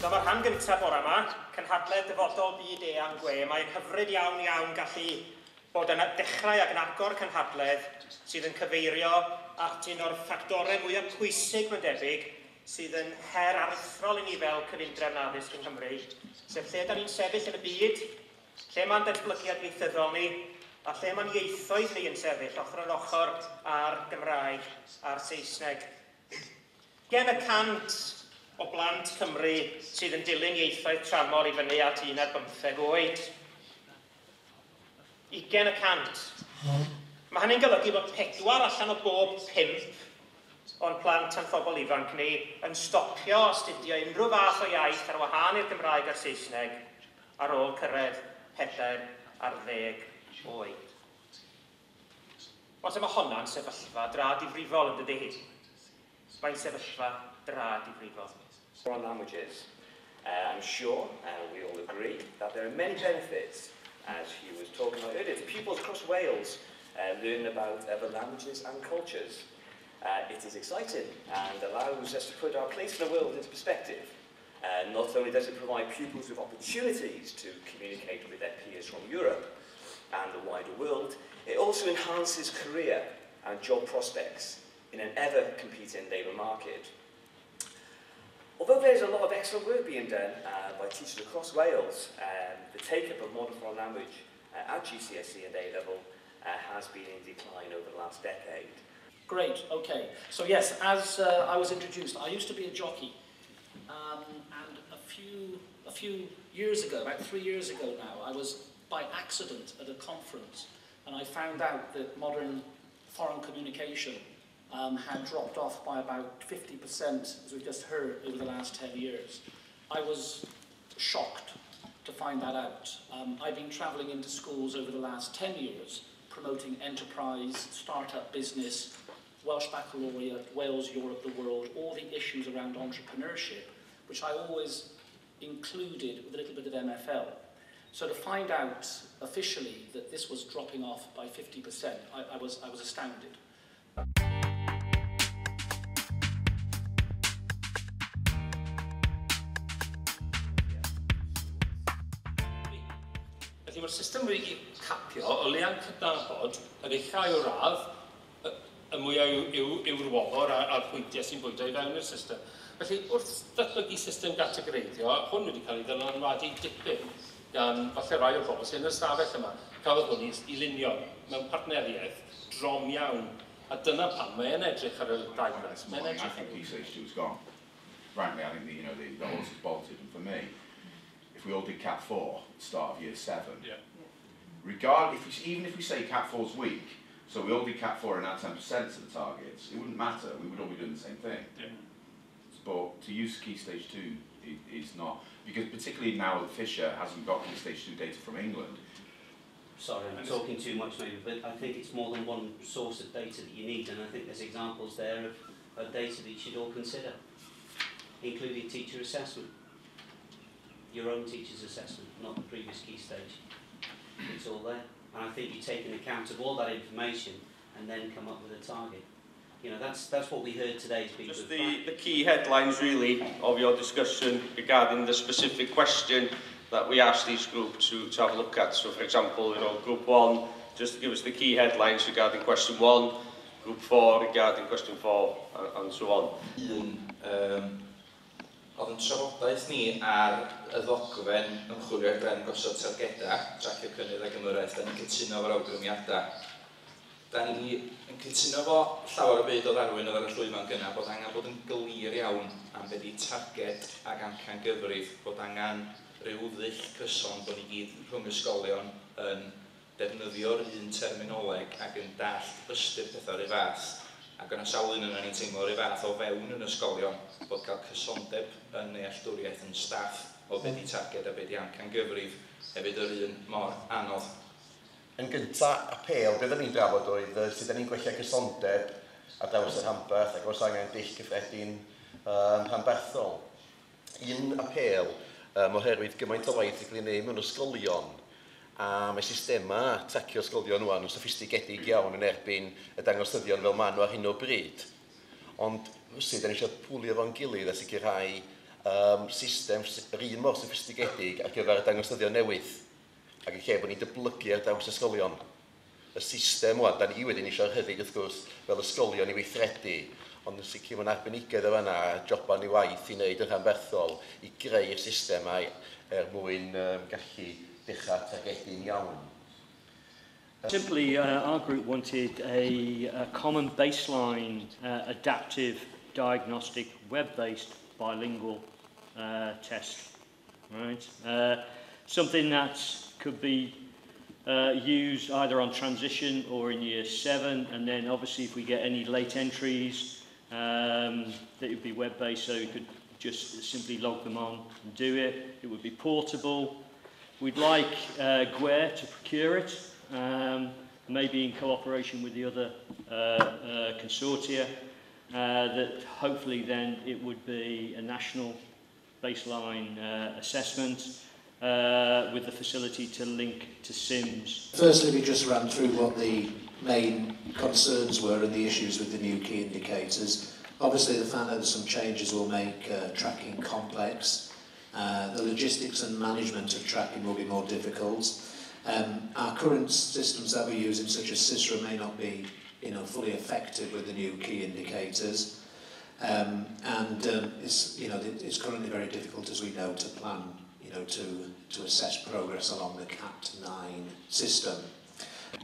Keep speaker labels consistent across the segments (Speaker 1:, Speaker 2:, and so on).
Speaker 1: Mae'r rhan gyntaf o'r yma, Cynhadledd Dyfodol Byd-eang GwE. Mae'n hyfryd iawn gallu bod yn dechrau ag yn agor cynhadledd sydd yn cyfeirio at un o'r ffactorau mwyaf pwysig mae'n debyg sydd yn her aruthrol i ni fel cyfundrefn addysg yng Nghymru, sef lle da ni'n sefyll yn y byd, lle mae'n datblygiad ieithyddol ni, a lle mae'n ieithoedd ni yn sefyll ochr yn ochr a'r Gymraeg a'r Saesneg. Gen y cant o blant Cymru sydd yn dilyn ieithoedd tramor i fyny at 15 oed. 20%. Mae hynny'n golygu bod 4 allan o bob 5 o'n plant a'n phobl ifanc ni yn stopio astudio unrhyw fath o iaith ar wahân i'r Gymraeg a'r Saesneg ar ôl cyrraedd 4 ar 10 oed. Ond mae hwnna'n sefyllfa dra difrifol yn dydi? Mae'n sefyllfa dra difrifol.
Speaker 2: On languages, I'm sure we all agree that there are many benefits, as he was talking about earlier, to pupils across Wales learn about other languages and cultures. It is exciting and allows us to put our place in the world into perspective. Not only does it provide pupils with opportunities to communicate with their peers from Europe and the wider world, it also enhances career and job prospects in an ever-competing labour market. Although there's a lot of excellent work being done by teachers across Wales, the take-up of modern foreign language at GCSE and A-level has been in decline over the last decade.
Speaker 3: Great, okay. So yes, as I was introduced, I used to be a jockey. And a few years ago, about 3 years ago now, I was by accident at a conference and I found out that modern foreign communication had dropped off by about 50%, as we've just heard, over the last 10 years. I was shocked to find that out. I've been travelling into schools over the last 10 years, promoting enterprise, startup business, Welsh Baccalaureate, Wales, Europe, the world, all the issues around entrepreneurship, which I always included with a little bit of MFL. So to find out officially that this was dropping off by 50%, I was astounded.
Speaker 4: Felly mae'r system wedi capio o lea'n cydnabod yn eich o radd y mwyaf yw'r wobor a'r pwyntiau sy'n bwydo i fewn i'r system. Felly, wrth datblygu system gategreiddio, hwn wedi cael ei ddylanwadu dipyn gan falle rai o'r bobl sy'n yn y stafell yma. Cafodd hwn i lunio mewn partneriaeth drom iawn. A dyna pam mae'n edrych ar y diagrams.
Speaker 5: I think Key Stage 2 is gone. Frankly, I think the horse is bolted. And for me, if we all did Cat 4 at the start of year 7, even if we say Cat 4's weak, so we all did Cat 4 and add 10% to the targets, it wouldn't matter. We would all be doing the same thing. Yeah. But to use Key Stage 2 is not, because particularly now that Fisher hasn't got Key Stage 2 data from England.
Speaker 6: Sorry, I'm talking too much maybe, but I think it's more than one source of data that you need, and I think there's examples there of data that you should all consider, including teacher assessment. Your own teacher's assessment, not the previous Key Stage. It's all there. And I think you take an account of all that information and then come up with a target. You know, that's what we heard today.
Speaker 7: Just the key headlines really of your discussion regarding the specific question that we asked each group to have a look at. So for example, group 1, just to give us the key headlines regarding question 1, group 4 regarding question 4, and so on.
Speaker 8: Oedd yn trafodaeth ni ar y ddogfen ymchwilio ar drefn Gosod Targedau, Thracio, Cynnydd ag Ymyrraeth, da ni'n cytuno fo'r awgrymiadau. Da ni yn cytuno fo llawer o byd o ddarwyn oedd ar y llwyfan gyna, bod angen bod yn glir iawn am beth i targed ag amcan gyfrif, bod angen rhyw ddull cyson bod ni gyd rhwng ysgolion yn defnyddio'r un terminoleg ac yn dallt ystyr pethau o'r fath. Ac yna sawl un yna ni'n teimlo'r fath o fewn yn ysgolion bod cael cysondeb yn nealltwriaeth yn staff o beth i targed a beth i amcan gyfrif hefyd yr un mor anodd.
Speaker 9: Yn gyntaf, apel, beth ni'n drafod oedd sut ni'n gwella cysondeb ar draws yr rhanbarth ac os angen dull cyffredin rhanbarthol. Un apel oherwydd gymaint o waith i gael ei wneud mewn ysgolion a mae systema tracio ysgolion nhw'n soffistigedig iawn yn erbyn y dangosyddion fel maen nhw ar hyn o bryd. Ond sydd, da ni eisiau pwlio fo'n gilydd a sicrhau system yr un mor soffistigedig ar gyfer y dangosyddion newydd, ac yn lle bod ni'n dyblygu ar draws ysgolion. Y system wan, da ni wedyn eisiau rheddig wrth gwrs fel ysgolion i weithredu, ond yn sicr mae'n arbenigedd o fanna, joban i waith i wneud yn rhanberthol i greu'r systemau mwyn gallu dechrau targedu'n iawn.
Speaker 10: Simply, our group wanted a common baseline adaptive diagnostic web-based bilingual test, right? Something that could be used either on transition or in year 7, and then obviously if we get any late entries, that it would be web-based, so you could just simply log them on and do it. It would be portable. We'd like GwE to procure it, maybe in cooperation with the other consortia, that hopefully then it would be a national baseline assessment with the facility to link to SIMS.
Speaker 11: Firstly, we just ran through what the main concerns were and the issues with the new key indicators. Obviously, the fact that some changes will make tracking complex. The logistics and management of tracking will be more difficult. Our current systems that we're using, such as CISRA, may not be fully effective with the new key indicators. It's currently very difficult, as we know, to plan, to assess progress along the CAT9 system.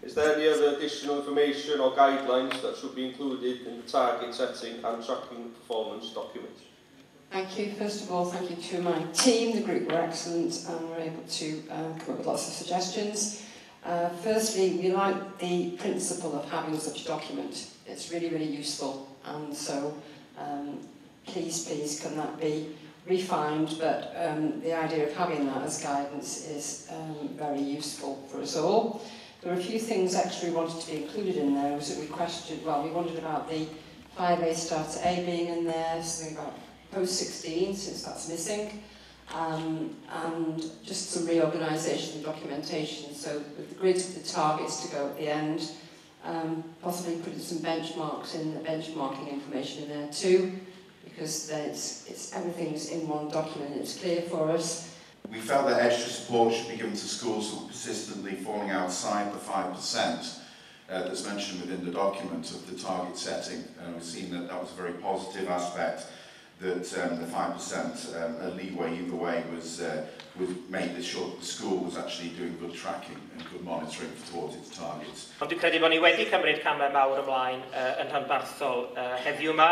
Speaker 7: Is there any other additional information or guidelines that should be included in the target setting and tracking performance document?
Speaker 12: Thank you. First of all, thank you to my team. The group were excellent and were able to come up with lots of suggestions. Firstly, we like the principle of having such a document. It's really, really useful, and so please, can that be refined? But the idea of having that as guidance is very useful for us all. There were a few things extra we wanted to be included in there. Was that we questioned, well, we wondered about the 5A starter A being in there, something about post-16, since that's missing, and just some reorganisation and documentation. So with the grids with the targets to go at the end, possibly putting some benchmarks in, the benchmarking information in there too, because everything's in one document and it's clear for us.
Speaker 13: We felt that extra support should be given to schools who are persistently falling outside the 5% that's mentioned within the document of the target setting. And we've seen that was a very positive aspect, that the 5% leeway either way would make sure that the school was actually doing good tracking and good monitoring towards its targets.
Speaker 1: Ond dwi'n credu bod ni wedi cymryd camau mawr ymlaen yn rhanbarthol heddiw yma.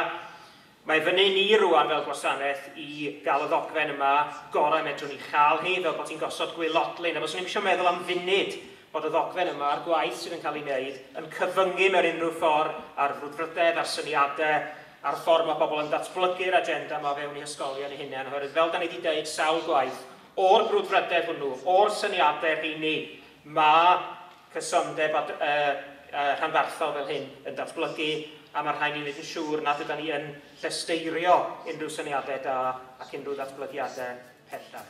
Speaker 1: Mae fyny ni rwan fel gwasanaeth i gael y ddogfen yma gorau medrwn ni chael hi, fel bod hi'n gosod gwylodlin. A byswn i'n eisiau meddwl am funud bod y ddogfen yma a'r gwaith sydd yn cael ei wneud yn cyfyngu mewn unrhyw ffordd ar frwdfrydedd, ar syniadau, a'r ffordd mae pobl yn datblygu'r agenda yma fewn i ysgolion eu hunain. Oherwydd fel da ni wedi dweud sawl gwaith, o'r brwdfrydedd hwnnw, o'r syniadau rheini, mae cysondeb rhanbarthol fel hyn yn datblygu, a mae'r rhaid ni'n wneud yn siŵr nad ydym ni yn llesteirio unrhyw syniadau da ac unrhyw ddatblygiadau pellach.